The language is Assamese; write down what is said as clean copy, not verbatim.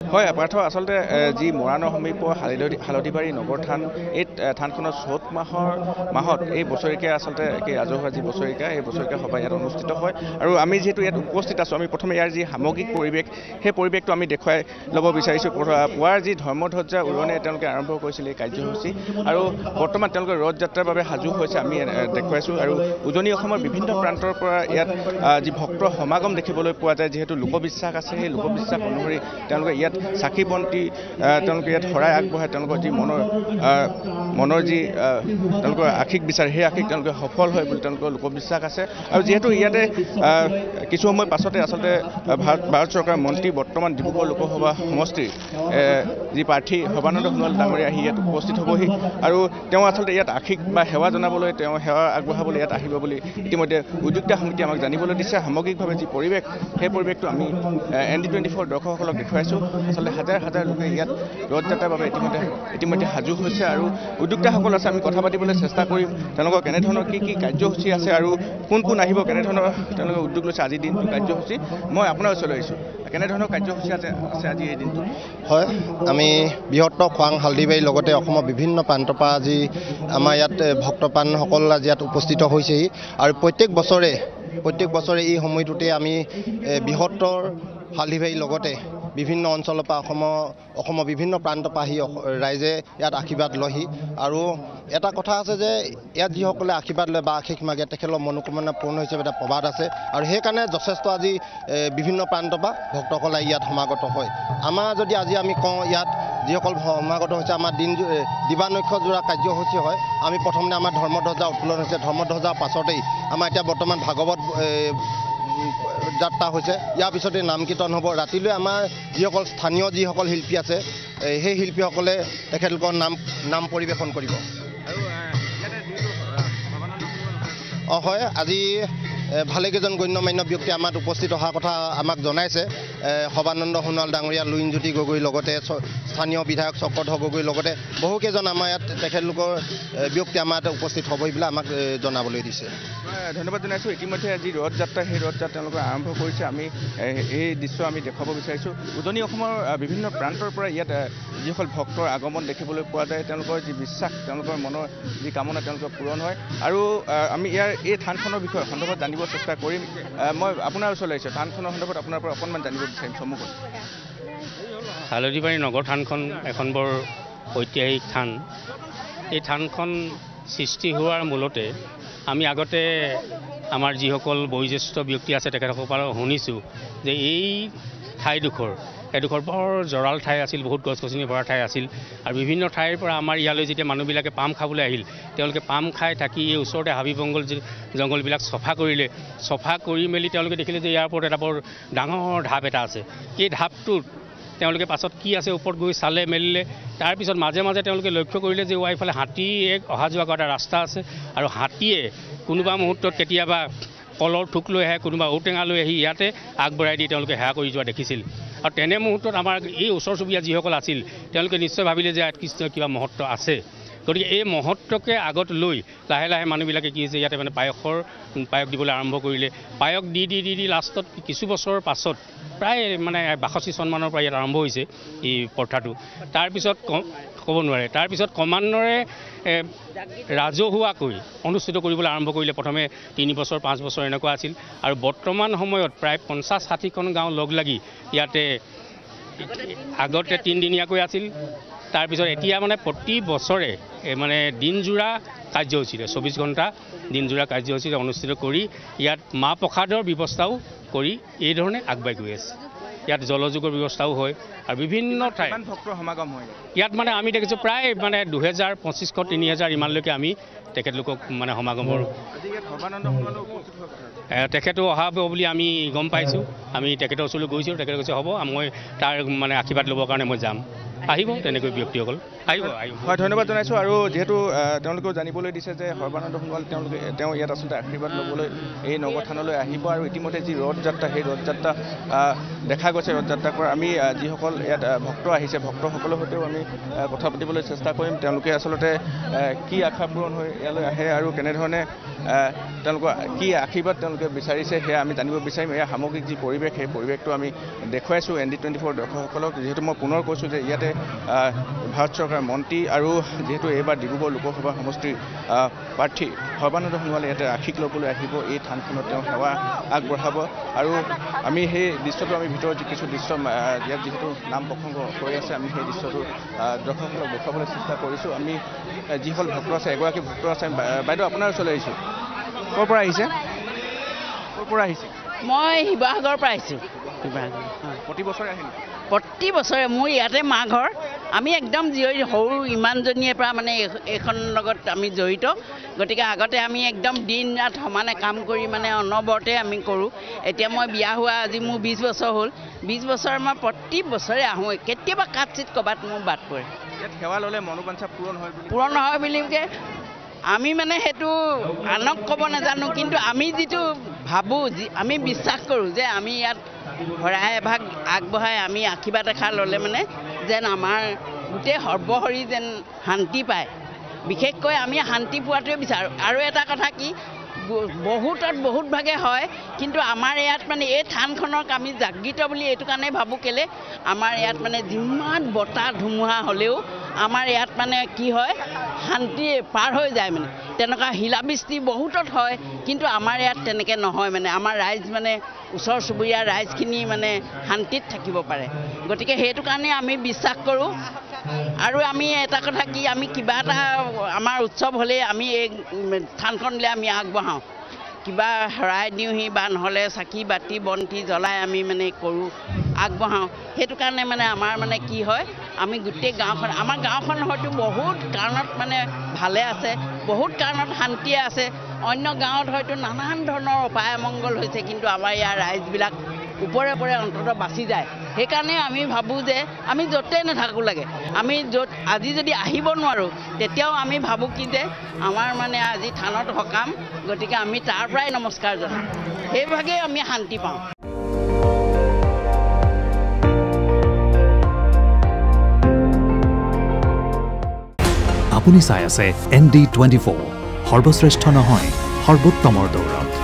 হয় পাৰ্থ আচলতে যি মৰাণৰ সমীপৰ হালধিবাৰী নগৰ থান এই থানখনৰ চ'ত মাহত এই বছৰেকীয়া আচলতে ৰাজহুৱা যি বছৰেকীয়া এই বছৰেকীয়া সভা ইয়াত অনুষ্ঠিত হয় আৰু আমি যিহেতু ইয়াত উপস্থিত আছোঁ আমি প্ৰথমে ইয়াৰ যি সামগ্ৰিক পৰিৱেশ সেই পৰিৱেশটো আমি দেখুৱাই ল'ব বিচাৰিছোঁ। পুৱাৰ যি ধৰ্মধ্বজা উৰণে তেওঁলোকে আৰম্ভ কৰিছিল এই কাৰ্যসূচী আৰু বৰ্তমান তেওঁলোকে ৰথ যাত্ৰাৰ বাবে সাজু হৈছে আমি দেখুৱাইছোঁ আৰু উজনি অসমৰ বিভিন্ন প্ৰান্তৰ পৰা ইয়াত যি ভক্তৰ সমাগম দেখিবলৈ পোৱা যায়। যিহেতু লোকবিশ্বাস আছে সেই লোকবিশ্বাস অনুসৰি তেওঁলোকে ইয়াত চাকি বন্তি তেওঁলোকে ইয়াত শৰাই আগবঢ়ায় তেওঁলোকৰ যি মনৰ যি তেওঁলোকৰ আশিক বিচাৰে সেই আশিক তেওঁলোকে সফল হয় বুলি তেওঁলোকৰ লোকবিশ্বাস আছে। আৰু যিহেতু ইয়াতে কিছু সময় পাছতে আচলতে ভাৰত চৰকাৰৰ মন্ত্ৰী বৰ্তমান ডিব্ৰুগড় লোকসভা সমষ্টিৰ যি প্ৰাৰ্থী সৰ্বানন্দ সোণোৱাল ডাঙৰীয়া আহি ইয়াত উপস্থিত হ'বহি আৰু তেওঁ আচলতে ইয়াত আশিক বা সেৱা জনাবলৈ তেওঁ সেৱা আগবঢ়াবলৈ ইয়াত আহিব বুলি ইতিমধ্যে উদ্যোক্তা সমিতিয়ে আমাক জানিবলৈ দিছে। সামগ্ৰিকভাৱে যি পৰিৱেশ সেই পৰিৱেশটো আমি ND24 দৰ্শকসকলক দেখুৱাইছোঁ। আচলতে হাজাৰ হাজাৰ লোকে ইয়াত ৰথ যাত্ৰাৰ বাবে ইতিমধ্যে সাজু হৈছে আৰু উদ্যোক্তাসকল আছে আমি কথা পাতিবলৈ চেষ্টা কৰিম তেওঁলোকৰ কেনেধৰণৰ কি কাৰ্যসূচী আছে আৰু কোন আহিব কেনেধৰণৰ তেওঁলোকে উদ্যোগ লৈছে আজিৰ দিনটো কাৰ্যসূচী। মই আপোনাৰ ওচৰলৈ আহিছোঁ, কেনেধৰণৰ কাৰ্যসূচী আছে আজি এই দিনটো? হয়, আমি বৃহত্তৰ খোৱাং হালধিবাৰীৰ লগতে অসমৰ বিভিন্ন প্ৰান্তৰ পৰা আজি আমাৰ ইয়াত ভক্তপ্ৰাণসকল আজি ইয়াত উপস্থিত হৈছেহি আৰু প্ৰত্যেক বছৰে এই সময়টোতে আমি বৃহত্তৰ হালধিবাৰীৰ লগতে বিভিন্ন অঞ্চলৰ পৰা অসমৰ বিভিন্ন প্ৰান্তৰ পৰা আহি ৰাইজে ইয়াত আশীৰ্বাদ লয়হি আৰু এটা কথা আছে যে ইয়াত যিসকলে আশীৰ্বাদ লয় বা আশীষ মাগে তেখেতৰ মনোকামনা পূৰ্ণ হৈছে এটা প্ৰবাদ আছে আৰু সেইকাৰণে যথেষ্ট আজি বিভিন্ন প্ৰান্তৰ পৰা ভক্তসকল ইয়াত সমাগত হয়। আমাৰ যদি আজি আমি কওঁ ইয়াত যিসকল সমাগত হৈছে আমাৰ দিবানৈক্যজোৰা কাৰ্যসূচী হয়। আমি প্ৰথমতে আমাৰ ধৰ্মধ্বজা উত্তোলন হৈছে, ধৰ্মধ্বজাৰ পাছতেই আমাৰ এতিয়া বৰ্তমান ভাগৱত যাত্ৰা হৈছে, ইয়াৰ পিছতে নাম কীৰ্তন হ'ব। ৰাতিলৈ আমাৰ যিসকল স্থানীয় যিসকল শিল্পী আছে সেই শিল্পীসকলে তেখেতলোকৰ নাম পৰিৱেশন কৰিব। হয়, আজি ভালেকেইজন গণ্যমান্য ব্যক্তি আমাত উপস্থিত অহাৰ কথা আমাক জনাইছে। সৰ্বানন্দ সোণোৱাল ডাঙৰীয়া, লুইনজ্যোতি গগৈ লগতে স্থানীয় বিধায়ক চক্ৰধৰ গগৈ লগতে বহুকেইজন আমাৰ ইয়াত তেখেতলোকৰ ব্যক্তি আমাৰ ইয়াত উপস্থিত হ'বহি বুলি আমাক জনাবলৈ দিছে। ধন্যবাদ জনাইছোঁ। ইতিমধ্যে যি ৰথ যাত্ৰা সেই ৰথ যাত্ৰা তেওঁলোকে আৰম্ভ কৰিছে। আমি এই দৃশ্য আমি দেখুৱাব বিচাৰিছোঁ। উজনি অসমৰ বিভিন্ন প্ৰান্তৰ পৰা ইয়াত যিসকল ভক্তৰ আগমন দেখিবলৈ পোৱা যায় তেওঁলোকৰ যি বিশ্বাস তেওঁলোকৰ মনৰ যি কামনা তেওঁলোকৰ পূৰণ হয় আৰু আমি এই থানখনৰ বিষয়ে সন্দৰ্ভত জানিব চেষ্টা কৰিম। মই আপোনাৰ ওচৰলৈ আহিছোঁ, থানখনৰ সন্দৰ্ভত আপোনাৰ পৰা অকণমান জানিব বিচাৰিম চমুকৈ। হালধিবাৰী নগৰ থানখন এখন বৰ ঐতিহাসিক থান। এই থানখন সৃষ্টি হোৱাৰ মূলতে আমি আগতে আমাৰ যিসকল বয়োজ্যেষ্ঠ ব্যক্তি আছে তেখেতসকলৰ পৰা শুনিছোঁ যে এই এডোখৰ বৰ জৰাল ঠাই আছিল, বহুত গছ গছনি ভৰা ঠাই আছিল আৰু বিভিন্ন ঠাইৰ পৰা আমাৰ ইয়ালৈ যেতিয়া মানুহবিলাকে পাম খাবলৈ আহিল তেওঁলোকে পাম খাই থাকি এই ওচৰতে হাবি জংঘলবিলাক চফা কৰিলে। চফা কৰি মেলি তেওঁলোকে দেখিলে যে ইয়াৰ ওপৰত এটা বৰ ডাঙৰ ঢাপ এটা আছে। এই ঢাপটোত তেওঁলোকে পাছত কি আছে ওপৰত গৈ চালে মেলিলে। তাৰপিছত মাজে মাজে তেওঁলোকে লক্ষ্য কৰিলে যে এইফালে হাতী অহা যোৱা কৰা এটা ৰাস্তা আছে আৰু হাতীয়ে কোনোবা মুহূৰ্তত কেতিয়াবা কলৰ থোক লৈ আহে, কোনোবা ঔটেঙা লৈ আহি ইয়াতে আগবঢ়াই দি তেওঁলোকে সেৱা কৰি যোৱা দেখিছিল। আৰু তেনে মুহূৰ্তত আমাৰ এই ওচৰ চুবুৰীয়া যিসকল আছিল তেওঁলোকে নিশ্চয় ভাবিলে যে ইয়াত কৃষ্ণৰ কিবা মহত্ব আছে। গতিকে এই মহত্বকে আগত লৈ লাহে লাহে মানুহবিলাকে কি হৈছে ইয়াতে মানে পায়স দিবলৈ আৰম্ভ কৰিলে। পায়স দি লাষ্টত কিছু বছৰৰ পাছত প্ৰায় মানে 62 চনমানৰ পৰা ইয়াত আৰম্ভ হৈছে এই প্ৰথাটো। তাৰপিছত ক'ব নোৱাৰে, তাৰপিছত ক্ৰমান্বয়ে ৰাজহুৱাকৈ অনুষ্ঠিত কৰিবলৈ আৰম্ভ কৰিলে। প্ৰথমে 3 বছৰ 5 বছৰ এনেকুৱা আছিল আৰু বৰ্তমান সময়ত প্ৰায় 50-60খন গাঁও লগ লাগি ইয়াতে আগতে 3 দিনীয়াকৈ আছিল। তাৰপিছত এতিয়া মানে প্ৰতি বছৰে মানে দিনজোৰা কাৰ্যসূচীৰে 24 ঘণ্টা দিনজোৰা কাৰ্যসূচীৰে অনুষ্ঠিত কৰি ইয়াত মাহ প্ৰসাদৰ ব্যৱস্থাও কৰি এই ধৰণে আগবাঢ়ি গৈ আছে। ইয়াত জলযোগৰ ব্যৱস্থাও হয় আৰু বিভিন্ন ঠাই ভক্তৰ সমাগম হয় ইয়াত মানে আমি দেখিছোঁ প্ৰায় মানে 2000-2500-3000 ইমানলৈকে আমি তেখেতলোকক মানে সমাগমৰ তেখেতো অহা বুলি আমি গম পাইছোঁ। আমি তেখেতৰ ওচৰলৈ গৈছোঁ, তেখেতে কৈছে হ'ব মই তাৰ মানে আশীৰ্বাদ ল'বৰ কাৰণে মই যাম। আহিব তেনেকৈ ব্যক্তিসকল আহিব। হয়, ধন্যবাদ জনাইছোঁ। আৰু যিহেতু তেওঁলোকেও জানিবলৈ দিছে যে সৰ্বানন্দ সোণোৱাল তেওঁ ইয়াত আচলতে আশীৰ্বাদ ল'বলৈ এই নগৰ থানলৈ আহিব আৰু ইতিমধ্যে যি ৰথ যাত্ৰা সেই ৰথ যাত্ৰা দেখা গৈছে ৰথযাত্ৰা কৰা আমি যিসকল ইয়াত ভক্ত আহিছে ভক্তসকলৰ সৈতেও আমি কথা পাতিবলৈ চেষ্টা কৰিম তেওঁলোকে আচলতে কি আশা পূৰণ হৈ ইয়ালৈ আহে আৰু কেনেধৰণে তেওঁলোকৰ কি আশীৰ্বাদ তেওঁলোকে বিচাৰিছে সেয়া আমি জানিব বিচাৰিম এয়া সামগ্ৰিক যি পৰিৱেশ সেই পৰিৱেশটো আমি দেখুৱাইছোঁ ND24 দৰ্শকসকলক যিহেতু মই পুনৰ কৈছোঁ যে ইয়াতে ভাৰত চৰকাৰৰ মন্ত্ৰী আৰু যিহেতু এইবাৰ ডিব্ৰুগড় লোকসভা সমষ্টিৰ প্ৰাৰ্থী সৰ্বানন্দ সোণোৱালে ইয়াতে আশীষ ল'বলৈ আহিব এই থানখনত তেওঁ সেৱা আগবঢ়াব আৰু আমি সেই দৃশ্যটো আমি ভিতৰত কিছু দৃশ্য ইয়াত যিহেতু নাম প্ৰসংগ হৈ আছে আমি সেই দৃশ্যটো দৰ্শকসকলক দেখুৱাবলৈ চেষ্টা কৰিছোঁ আমি যিসকল ভক্ত আছে এগৰাকী ভক্ত আছে বাইদেউ আপোনাৰ ওচৰলৈ আহিছোঁ ক'ৰ পৰা আহিছে মই শিৱসাগৰৰ পৰা আহিছোঁ প্ৰতি বছৰে আহিম প্ৰতি বছৰে মোৰ ইয়াতে মা ঘৰ আমি একদম সৰু ইমানজনীৰ পৰা মানে এইখন লগত আমি জড়িত গতিকে আগতে আমি একদম দিন ৰাত সমানে কাম কৰি মানে অনবৰতে আমি কৰোঁ এতিয়া মই বিয়া হোৱা আজি মোৰ 20 বছৰ হ'ল 20 বছৰ মই প্ৰতি বছৰে আহোঁ কেতিয়াবা কাটচিত ক'ৰবাত মোৰ বাদ পৰে ইয়াত সেৱা ল'লে মনোবাঞ্ছা পূৰণ হয় বুলিকে আমি মানে সেইটো আনক ক'ব নাজানো কিন্তু আমি যিটো ভাবোঁ আমি বিশ্বাস কৰোঁ যে আমি ইয়াত শৰাই এভাগ আগবঢ়াই আমি আশীৰ্বাদ এষাৰ ল'লে মানে যেন আমাৰ গোটেই সৰ্বশৰী যেন শান্তি পায় বিশেষকৈ আমি শান্তি পোৱাটোৱে বিচাৰোঁ আৰু এটা কথা কি বহুত ভাগে হয় কিন্তু আমাৰ ইয়াত মানে এই থানখনক আমি জাগৃত বুলি এইটো কাৰণে ভাবোঁ কেলে আমাৰ ইয়াত মানে যিমান বতাহ ধুমুহা হ'লেও আমাৰ ইয়াত মানে কি হয় শান্তি পাৰ হৈ যায় মানে তেনেকুৱা শিলাবৃষ্টি বহুতত হয় কিন্তু আমাৰ ইয়াত তেনেকৈ নহয় মানে আমাৰ ৰাইজ মানে ওচৰ চুবুৰীয়া ৰাইজখিনি মানে শান্তিত থাকিব পাৰে গতিকে সেইটো কাৰণে আমি বিশ্বাস কৰোঁ আৰু আমি এটা কথা কি আমি কিবা এটা আমাৰ উৎসৱ হ'লে আমি এই থানখনলৈ আমি আগবঢ়াওঁ কিবা শৰাই দিওঁহি বা নহ'লে চাকি বাতি বন্তি জ্বলাই আমি মানে কৰোঁ আগবঢ়াওঁ সেইটো কাৰণে মানে আমাৰ মানে কি হয় আমি গোটেই গাঁওখন আমাৰ গাঁওখন হয়তো বহুত কাৰণত মানে ভালে আছে বহুত কাৰণত শান্তিয়ে আছে অন্য গাঁৱত হয়তো নানান ধৰণৰ অপায় অমংগল হৈছে কিন্তু আমাৰ ইয়াৰ ৰাইজবিলাক ওপৰে অন্ততঃ বাচি যায় সেইকাৰণে আমি ভাবোঁ যে আমি য'তেই নাথাকোঁ লাগে আমি য'ত আজি যদি আহিব নোৱাৰোঁ তেতিয়াও আমি ভাবোঁ কি যে আমাৰ মানে আজি থানত সকাম গতিকে আমি তাৰ পৰাই নমস্কাৰ জনাওঁ সেইভাগেই আমি শান্তি পাওঁ আপুনি চাই আছে ND24 সৰ্বশ্ৰেষ্ঠ নহয় সৰ্বোত্তমৰ দৌৰ